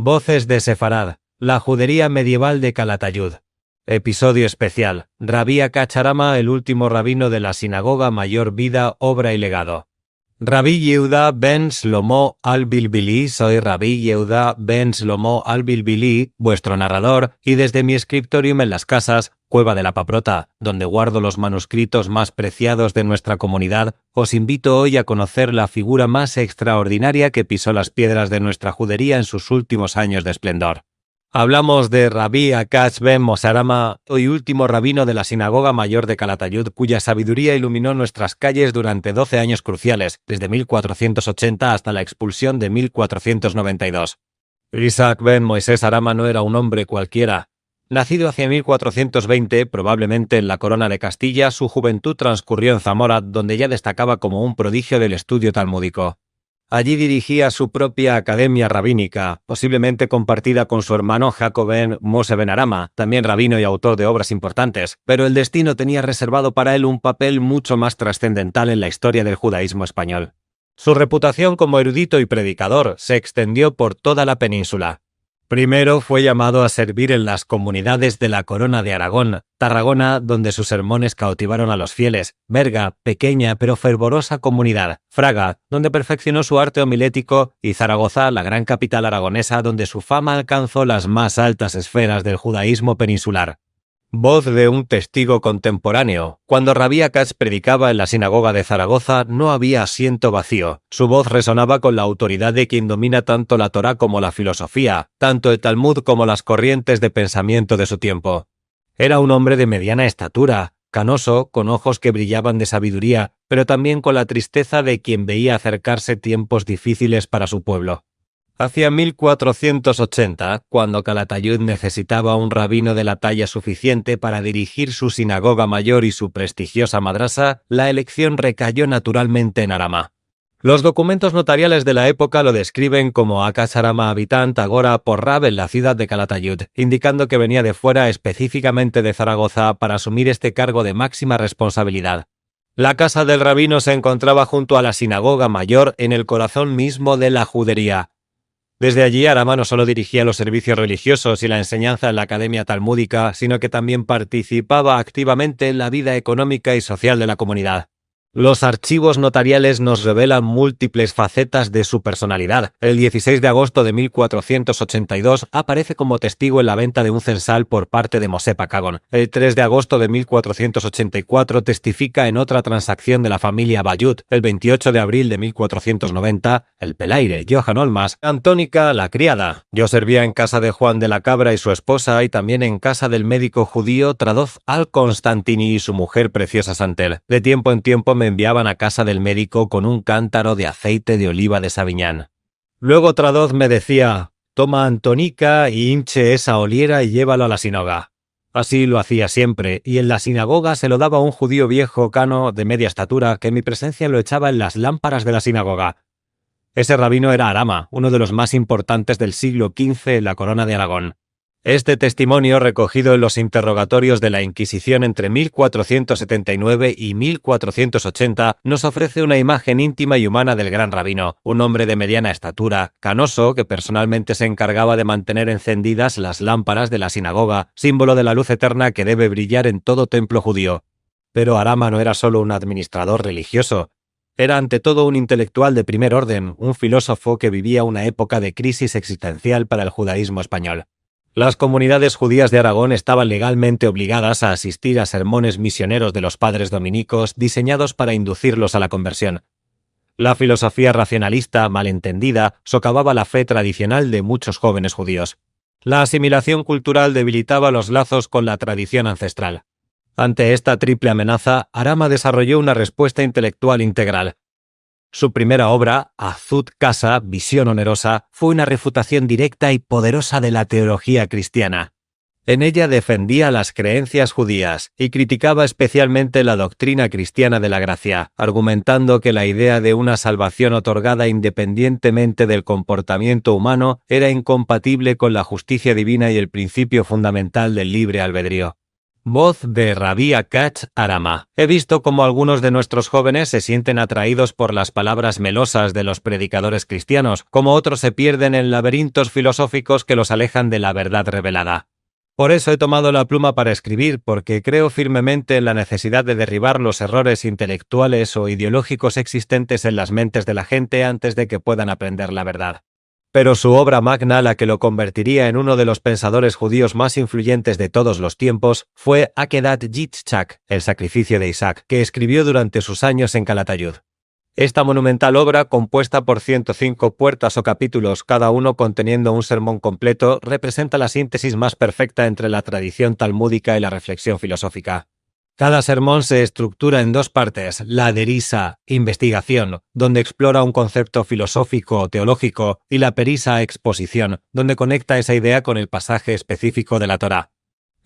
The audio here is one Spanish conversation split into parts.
Voces de Sefarad, la judería medieval de Calatayud. Episodio especial. Rabí Akach Harama, el último rabino de la sinagoga mayor, vida, obra y legado. Rabí Yehuda ben Shlomo al-Bilbili, soy Rabí Yehuda ben Shlomo al-Bilbili, vuestro narrador, y desde mi scriptorium en las casas, Cueva de la Paprota, donde guardo los manuscritos más preciados de nuestra comunidad, os invito hoy a conocer la figura más extraordinaria que pisó las piedras de nuestra judería en sus últimos años de esplendor. Hablamos de Rabí Akach ben Moshe Harama, hoy último rabino de la sinagoga mayor de Calatayud, cuya sabiduría iluminó nuestras calles durante 12 años cruciales, desde 1480 hasta la expulsión de 1492. Isaac ben Moisés Harama no era un hombre cualquiera. Nacido hacia 1420, probablemente en la corona de Castilla, su juventud transcurrió en Zamora, donde ya destacaba como un prodigio del estudio talmúdico. Allí dirigía su propia academia rabínica, posiblemente compartida con su hermano Jacob ben Moshe ben Harama, también rabino y autor de obras importantes, pero el destino tenía reservado para él un papel mucho más trascendental en la historia del judaísmo español. Su reputación como erudito y predicador se extendió por toda la península. Primero fue llamado a servir en las comunidades de la Corona de Aragón, Tarragona, donde sus sermones cautivaron a los fieles, Berga, pequeña pero fervorosa comunidad, Fraga, donde perfeccionó su arte homilético, y Zaragoza, la gran capital aragonesa, donde su fama alcanzó las más altas esferas del judaísmo peninsular. Voz de un testigo contemporáneo. Cuando Rabí Akach predicaba en la sinagoga de Zaragoza, no había asiento vacío. Su voz resonaba con la autoridad de quien domina tanto la Torá como la filosofía, tanto el Talmud como las corrientes de pensamiento de su tiempo. Era un hombre de mediana estatura, canoso, con ojos que brillaban de sabiduría, pero también con la tristeza de quien veía acercarse tiempos difíciles para su pueblo. Hacia 1480, cuando Calatayud necesitaba un rabino de la talla suficiente para dirigir su sinagoga mayor y su prestigiosa madrasa, la elección recayó naturalmente en Harama. Los documentos notariales de la época lo describen como Akach Harama habitant agora por Rab en la ciudad de Calatayud, indicando que venía de fuera, específicamente de Zaragoza, para asumir este cargo de máxima responsabilidad. La casa del rabino se encontraba junto a la sinagoga mayor, en el corazón mismo de la judería. Desde allí, Harama no solo dirigía los servicios religiosos y la enseñanza en la academia talmúdica, sino que también participaba activamente en la vida económica y social de la comunidad. Los archivos notariales nos revelan múltiples facetas de su personalidad. El 16 de agosto de 1482 aparece como testigo en la venta de un censal por parte de Moshe Pacagón. El 3 de agosto de 1484 testifica en otra transacción de la familia Bayut. El 28 de abril de 1490, el pelaire, Johan Olmas, Antónica, la criada. Yo servía en casa de Juan de la Cabra y su esposa, y también en casa del médico judío Tradoz al-Constantini y su mujer preciosa Santel. De tiempo en tiempo me enviaban a casa del médico con un cántaro de aceite de oliva de Saviñán. Luego Tradoz me decía: toma Antónica y hinche esa oliera y llévalo a la sinagoga. Así lo hacía siempre, y en la sinagoga se lo daba a un judío viejo cano de media estatura que en mi presencia lo echaba en las lámparas de la sinagoga. Ese rabino era Harama, uno de los más importantes del siglo XV en la corona de Aragón. Este testimonio, recogido en los interrogatorios de la Inquisición entre 1479 y 1480, nos ofrece una imagen íntima y humana del gran rabino, un hombre de mediana estatura, canoso, que personalmente se encargaba de mantener encendidas las lámparas de la sinagoga, símbolo de la luz eterna que debe brillar en todo templo judío. Pero Harama no era solo un administrador religioso. Era ante todo un intelectual de primer orden, un filósofo que vivía una época de crisis existencial para el judaísmo español. Las comunidades judías de Aragón estaban legalmente obligadas a asistir a sermones misioneros de los padres dominicos diseñados para inducirlos a la conversión. La filosofía racionalista, malentendida, socavaba la fe tradicional de muchos jóvenes judíos. La asimilación cultural debilitaba los lazos con la tradición ancestral. Ante esta triple amenaza, Harama desarrolló una respuesta intelectual integral. Su primera obra, Azut Casa, Visión Onerosa, fue una refutación directa y poderosa de la teología cristiana. En ella defendía las creencias judías y criticaba especialmente la doctrina cristiana de la gracia, argumentando que la idea de una salvación otorgada independientemente del comportamiento humano era incompatible con la justicia divina y el principio fundamental del libre albedrío. Voz de Rabí Akach Arama. He visto cómo algunos de nuestros jóvenes se sienten atraídos por las palabras melosas de los predicadores cristianos, como otros se pierden en laberintos filosóficos que los alejan de la verdad revelada. Por eso he tomado la pluma para escribir, porque creo firmemente en la necesidad de derribar los errores intelectuales o ideológicos existentes en las mentes de la gente antes de que puedan aprender la verdad. Pero su obra magna, la que lo convertiría en uno de los pensadores judíos más influyentes de todos los tiempos, fue Akedat Yitzhak, el sacrificio de Isaac, que escribió durante sus años en Calatayud. Esta monumental obra, compuesta por 105 puertas o capítulos, cada uno conteniendo un sermón completo, representa la síntesis más perfecta entre la tradición talmúdica y la reflexión filosófica. Cada sermón se estructura en dos partes: la derisa, investigación, donde explora un concepto filosófico o teológico, y la perisa, exposición, donde conecta esa idea con el pasaje específico de la Torá.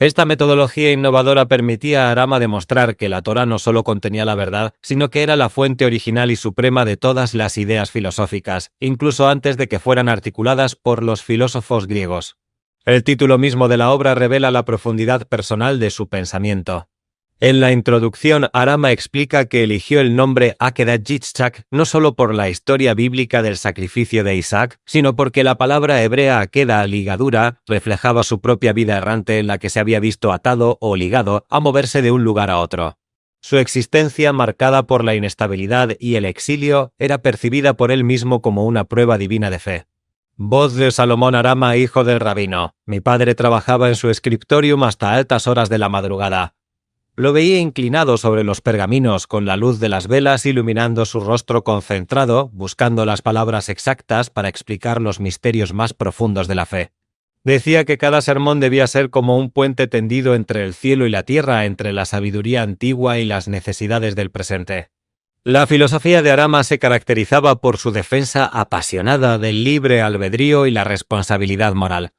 Esta metodología innovadora permitía a Arama demostrar que la Torá no solo contenía la verdad, sino que era la fuente original y suprema de todas las ideas filosóficas, incluso antes de que fueran articuladas por los filósofos griegos. El título mismo de la obra revela la profundidad personal de su pensamiento. En la introducción, Arama explica que eligió el nombre Akedat Yitzhak no solo por la historia bíblica del sacrificio de Isaac, sino porque la palabra hebrea Akeda, ligadura, reflejaba su propia vida errante en la que se había visto atado o ligado a moverse de un lugar a otro. Su existencia, marcada por la inestabilidad y el exilio, era percibida por él mismo como una prueba divina de fe. Voz de Salomón Arama, hijo del rabino. Mi padre trabajaba en su scriptorium hasta altas horas de la madrugada. Lo veía inclinado sobre los pergaminos con la luz de las velas iluminando su rostro concentrado, buscando las palabras exactas para explicar los misterios más profundos de la fe. Decía que cada sermón debía ser como un puente tendido entre el cielo y la tierra, entre la sabiduría antigua y las necesidades del presente. La filosofía de Arama se caracterizaba por su defensa apasionada del libre albedrío y la responsabilidad moral.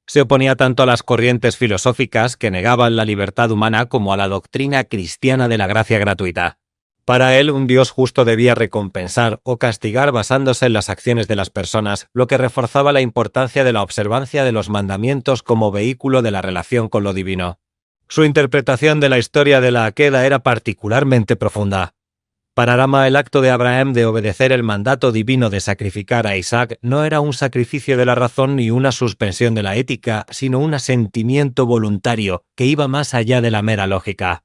Se oponía tanto a las corrientes filosóficas que negaban la libertad humana como a la doctrina cristiana de la gracia gratuita. Para él, un Dios justo debía recompensar o castigar basándose en las acciones de las personas, lo que reforzaba la importancia de la observancia de los mandamientos como vehículo de la relación con lo divino. Su interpretación de la historia de la Akeda era particularmente profunda. Para Arama, el acto de Abraham de obedecer el mandato divino de sacrificar a Isaac no era un sacrificio de la razón ni una suspensión de la ética, sino un asentimiento voluntario que iba más allá de la mera lógica.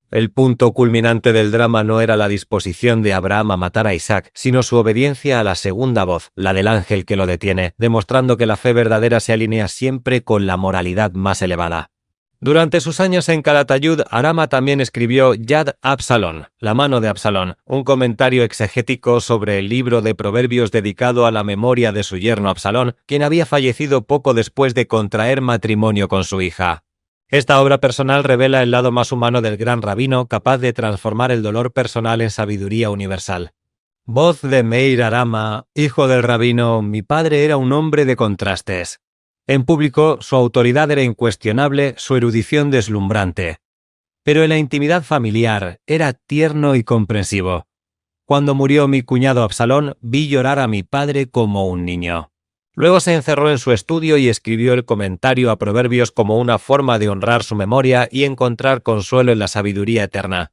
El punto culminante del drama no era la disposición de Abraham a matar a Isaac, sino su obediencia a la segunda voz, la del ángel que lo detiene, demostrando que la fe verdadera se alinea siempre con la moralidad más elevada. Durante sus años en Calatayud, Arama también escribió Yad Absalón, la mano de Absalón, un comentario exegético sobre el libro de Proverbios dedicado a la memoria de su yerno Absalón, quien había fallecido poco después de contraer matrimonio con su hija. Esta obra personal revela el lado más humano del gran rabino, capaz de transformar el dolor personal en sabiduría universal. Voz de Meir Arama, hijo del rabino, mi padre era un hombre de contrastes. En público, su autoridad era incuestionable, su erudición deslumbrante. Pero en la intimidad familiar, era tierno y comprensivo. Cuando murió mi cuñado Absalón, vi llorar a mi padre como un niño. Luego se encerró en su estudio y escribió el comentario a Proverbios como una forma de honrar su memoria y encontrar consuelo en la sabiduría eterna.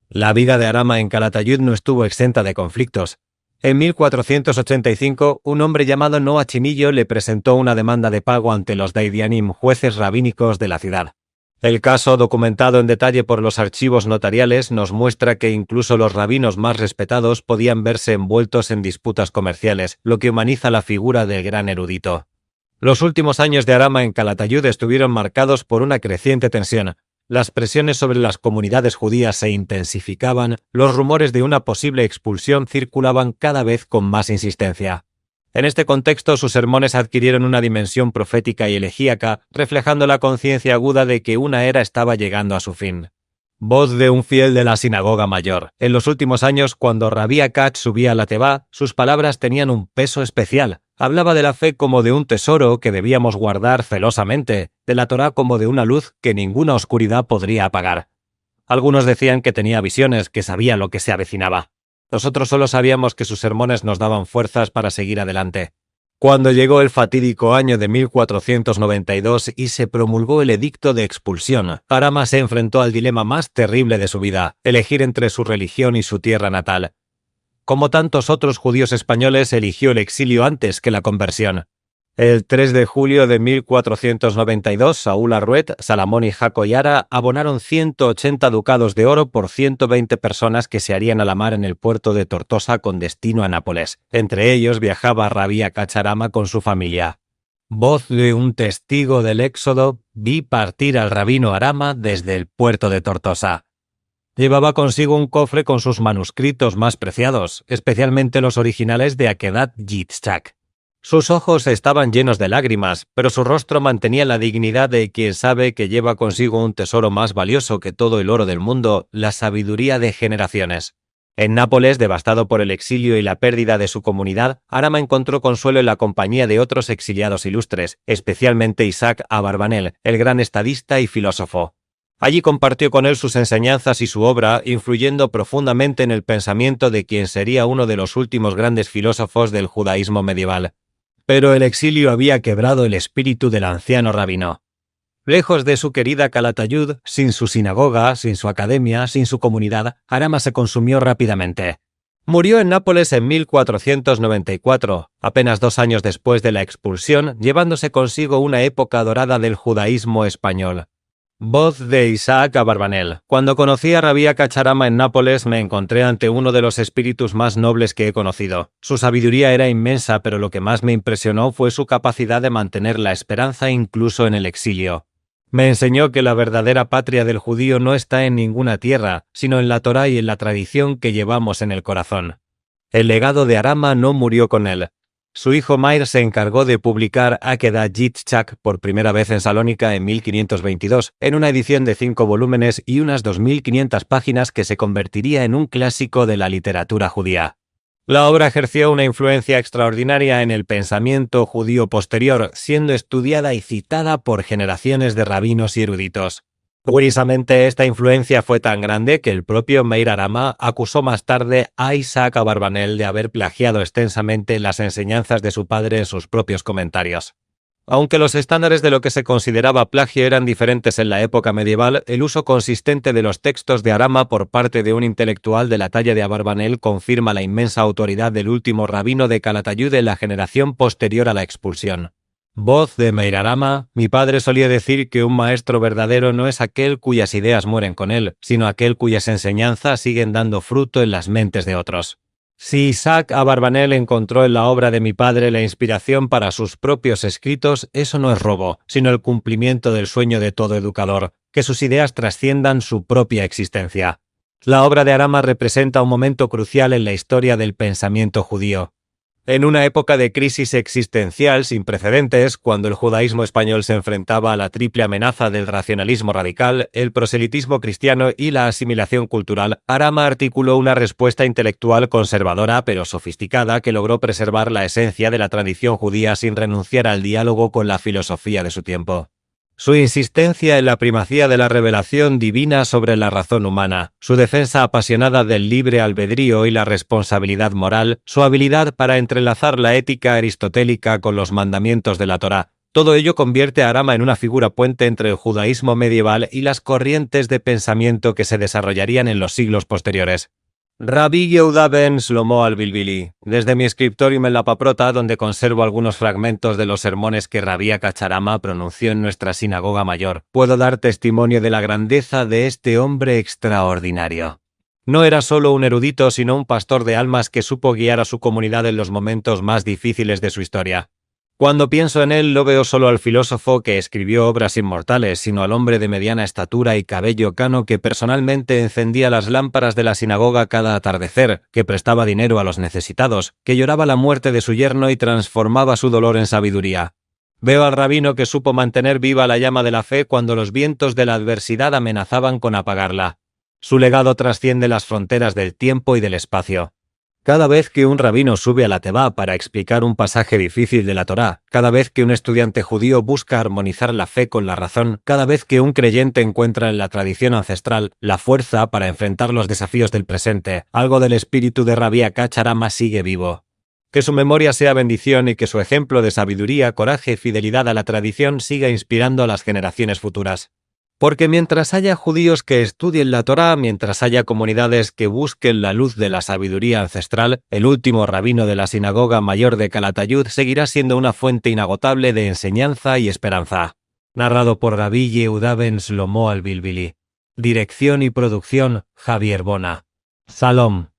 La vida de Arama en Calatayud no estuvo exenta de conflictos. En 1485, un hombre llamado Noah Chimillo le presentó una demanda de pago ante los Daidianim, jueces rabínicos de la ciudad. El caso, documentado en detalle por los archivos notariales, nos muestra que incluso los rabinos más respetados podían verse envueltos en disputas comerciales, lo que humaniza la figura del gran erudito. Los últimos años de Arama en Calatayud estuvieron marcados por una creciente tensión. Las presiones sobre las comunidades judías se intensificaban, los rumores de una posible expulsión circulaban cada vez con más insistencia. En este contexto, sus sermones adquirieron una dimensión profética y elegíaca, reflejando la conciencia aguda de que una era estaba llegando a su fin. Voz de un fiel de la sinagoga mayor. En los últimos años, cuando Rabí Akach subía a la Tebá, sus palabras tenían un peso especial. Hablaba de la fe como de un tesoro que debíamos guardar celosamente, de la Torá como de una luz que ninguna oscuridad podría apagar. Algunos decían que tenía visiones, que sabía lo que se avecinaba. Nosotros solo sabíamos que sus sermones nos daban fuerzas para seguir adelante. Cuando llegó el fatídico año de 1492 y se promulgó el edicto de expulsión, Arama se enfrentó al dilema más terrible de su vida, elegir entre su religión y su tierra natal. Como tantos otros judíos españoles, eligió el exilio antes que la conversión. El 3 de julio de 1492, Saúl Arruet, Salamón y Jaco Yara abonaron 180 ducados de oro por 120 personas que se harían a la mar en el puerto de Tortosa con destino a Nápoles. Entre ellos viajaba Rabí Cacharama con su familia. Voz de un testigo del Éxodo, vi partir al rabino Arama desde el puerto de Tortosa. Llevaba consigo un cofre con sus manuscritos más preciados, especialmente los originales de Akedat Yitzhak. Sus ojos estaban llenos de lágrimas, pero su rostro mantenía la dignidad de quien sabe que lleva consigo un tesoro más valioso que todo el oro del mundo, la sabiduría de generaciones. En Nápoles, devastado por el exilio y la pérdida de su comunidad, Arama encontró consuelo en la compañía de otros exiliados ilustres, especialmente Isaac Abarbanel, el gran estadista y filósofo. Allí compartió con él sus enseñanzas y su obra, influyendo profundamente en el pensamiento de quien sería uno de los últimos grandes filósofos del judaísmo medieval. Pero el exilio había quebrado el espíritu del anciano rabino. Lejos de su querida Calatayud, sin su sinagoga, sin su academia, sin su comunidad, Arama se consumió rápidamente. Murió en Nápoles en 1494, apenas 2 años después de la expulsión, llevándose consigo una época dorada del judaísmo español. Voz de Isaac Abarbanel. Cuando conocí a Rabí Cacharama en Nápoles, me encontré ante uno de los espíritus más nobles que he conocido. Su sabiduría era inmensa, pero lo que más me impresionó fue su capacidad de mantener la esperanza incluso en el exilio. Me enseñó que la verdadera patria del judío no está en ninguna tierra, sino en la Torá y en la tradición que llevamos en el corazón. El legado de Arama no murió con él. Su hijo Meir se encargó de publicar Akedat Yitzhak por primera vez en Salónica en 1522, en una edición de 5 volúmenes y unas 2500 páginas que se convertiría en un clásico de la literatura judía. La obra ejerció una influencia extraordinaria en el pensamiento judío posterior, siendo estudiada y citada por generaciones de rabinos y eruditos. Curiosamente, esta influencia fue tan grande que el propio Meir Arama acusó más tarde a Isaac Abarbanel de haber plagiado extensamente las enseñanzas de su padre en sus propios comentarios. Aunque los estándares de lo que se consideraba plagio eran diferentes en la época medieval, el uso consistente de los textos de Arama por parte de un intelectual de la talla de Abarbanel confirma la inmensa autoridad del último rabino de Calatayud en la generación posterior a la expulsión. Voz de Meir Arama. Mi padre solía decir que un maestro verdadero no es aquel cuyas ideas mueren con él, sino aquel cuyas enseñanzas siguen dando fruto en las mentes de otros. Si Isaac Abarbanel encontró en la obra de mi padre la inspiración para sus propios escritos, eso no es robo, sino el cumplimiento del sueño de todo educador, que sus ideas trasciendan su propia existencia. La obra de Arama representa un momento crucial en la historia del pensamiento judío. En una época de crisis existencial sin precedentes, cuando el judaísmo español se enfrentaba a la triple amenaza del racionalismo radical, el proselitismo cristiano y la asimilación cultural, Arama articuló una respuesta intelectual conservadora pero sofisticada que logró preservar la esencia de la tradición judía sin renunciar al diálogo con la filosofía de su tiempo. Su insistencia en la primacía de la revelación divina sobre la razón humana, su defensa apasionada del libre albedrío y la responsabilidad moral, su habilidad para entrelazar la ética aristotélica con los mandamientos de la Torá, todo ello convierte a Arama en una figura puente entre el judaísmo medieval y las corrientes de pensamiento que se desarrollarían en los siglos posteriores. Rabí Yehuda ben Shlomo al-Bilbili. Desde mi escriptorium en la Paprota, donde conservo algunos fragmentos de los sermones que Rabí Cacharama pronunció en nuestra sinagoga mayor, puedo dar testimonio de la grandeza de este hombre extraordinario. No era solo un erudito, sino un pastor de almas que supo guiar a su comunidad en los momentos más difíciles de su historia. Cuando pienso en él, no veo solo al filósofo que escribió obras inmortales, sino al hombre de mediana estatura y cabello cano que personalmente encendía las lámparas de la sinagoga cada atardecer, que prestaba dinero a los necesitados, que lloraba la muerte de su yerno y transformaba su dolor en sabiduría. Veo al rabino que supo mantener viva la llama de la fe cuando los vientos de la adversidad amenazaban con apagarla. Su legado trasciende las fronteras del tiempo y del espacio. Cada vez que un rabino sube a la Tebá para explicar un pasaje difícil de la Torá, cada vez que un estudiante judío busca armonizar la fe con la razón, cada vez que un creyente encuentra en la tradición ancestral la fuerza para enfrentar los desafíos del presente, algo del espíritu de Rabí Cacharama sigue vivo. Que su memoria sea bendición y que su ejemplo de sabiduría, coraje y fidelidad a la tradición siga inspirando a las generaciones futuras. Porque mientras haya judíos que estudien la Torá, mientras haya comunidades que busquen la luz de la sabiduría ancestral, el último rabino de la Sinagoga Mayor de Calatayud seguirá siendo una fuente inagotable de enseñanza y esperanza. Narrado por Rabbi Yehuda ben Shlomo al-Bilbili. Dirección y producción, Javier Bona. Salom.